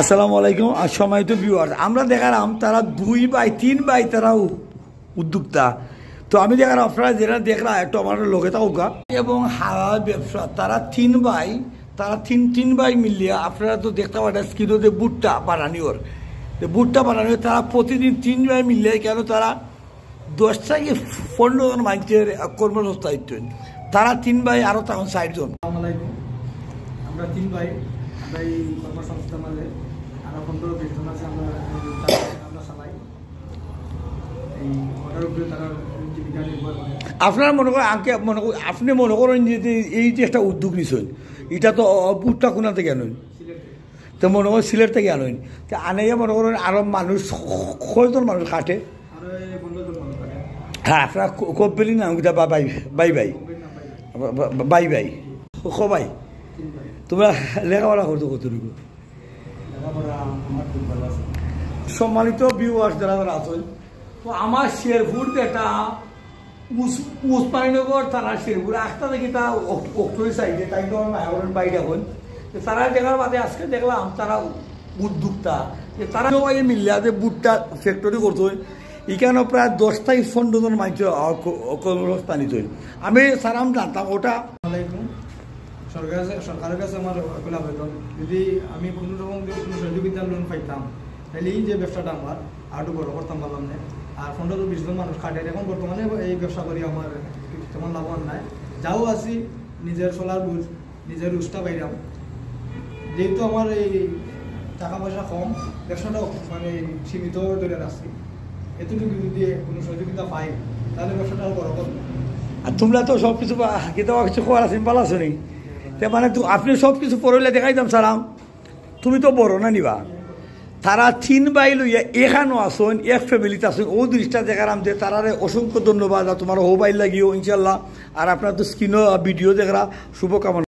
আসসালামু আলাইকুম। আর সম্মানিত ভিউয়ার্স, আমরা দেখালাম তারা 2 ভাই 3 ভাই তারা উদ্যোক্তা। তো আমি দেখালাম আপনারা যেটা দেখলাম একটু আমার লোকে তাওকা এবং হালাল ব্যবসা, তারা 3 ভাই, তারা তিন ভাই মিলিয়ে আপনারা তো দেখতে পারেন স্কিনোতে বুটটা বানানিওর, বুটটা বানানিওর তারা প্রতিদিন 3 ভাই মিলিয়ে কেন তারা 10 থেকে 15 জন মানুষের কর্মসংস্থান। তারা 3 ভাই আরও তখন 60 জন। আমরা 3 ভাই, আমরা এই কর্মসংস্থার মাঝে আরো 15-20 জন আছে। আমরা চালাই এই অর্ডার উপরে তারা জীবিকা নির্ভর করে। আপনার মনে করেন আপনি মনে করেন যে এই যে একটা উদ্যোগ নিছেন, এটা তো বুটটা কোনা থেকে আনেন, তো মনে করেন সিলেট থেকে আনেন, তো আনে মনে করেন আরো মানুষ কয়জন মানুষ কাটে? আরো 15 জন মানুষ কাটে। হ্যাঁ, আপনার কব্বেলি নাম কিটা bye bye bye bye bye সবাই তোমরা লেখাপড়া করতো কতটুকু? সম্মানিত ভিউয়ার্স যারা যারা আছেন, তো আমার শেরপুর এটা উসমানীনগর থানা শেরপুর একটা দেখি তা অক্টোবর সাইডে তাই তো আমার বাইরে এখন তারা দেখার বাদে আজকে দেখলাম তারা উদ্যোক্তা যে তারা সবাই মিললে যে বুটটা ফ্যাক্টরি করতো। এখানে প্রায় 10 থেকে 15 জন মানুষ কর্মসংস্থানিত। আমি সারাম জানতাম ওটা। সরকারের কাছে আমার আবেদন, যদি আমি কোনো রকম কোনো সহযোগিতা লোন পাইতাম তাহলে এই যে ব্যবসাটা আমার আরও বড় করতাম পারলাম না। আর 15-20 জন মানুষ খাটে, এখন বর্তমানে এই ব্যবসা করি আমার তেমন লাভবান নাই। যাও আছি নিজের সোলার বুঝ, নিজের রুজটা বাইরাম, যেহেতু আমার এই টাকা পয়সা কম, ব্যবসাটাও মানে সীমিত ধরে রাখছি। এতটুকু যদি কোনো সহযোগিতা পাই তাহলে ব্যবসাটাও বড় করবো। আর তোমরা তো সব কিছু কিছু করার আছেন ভালো আছো নি, মানে আপনি সব কিছু পড়লে দেখাইতাম সারাম, তুমি তো বড় না নিবা। তারা 3 ভাই লইয়া এখানেও আসুন, এক ফ্যামিলিতে আসুন, ও দৃষ্টা দেখারাম যে তারারে অসংখ্য ধন্যবাদ। আর তোমার ও ভাই লাগিও ইনশাল্লাহ। আর আপনার তো স্ক্রিনও ভিডিও দেখা শুভকামনা।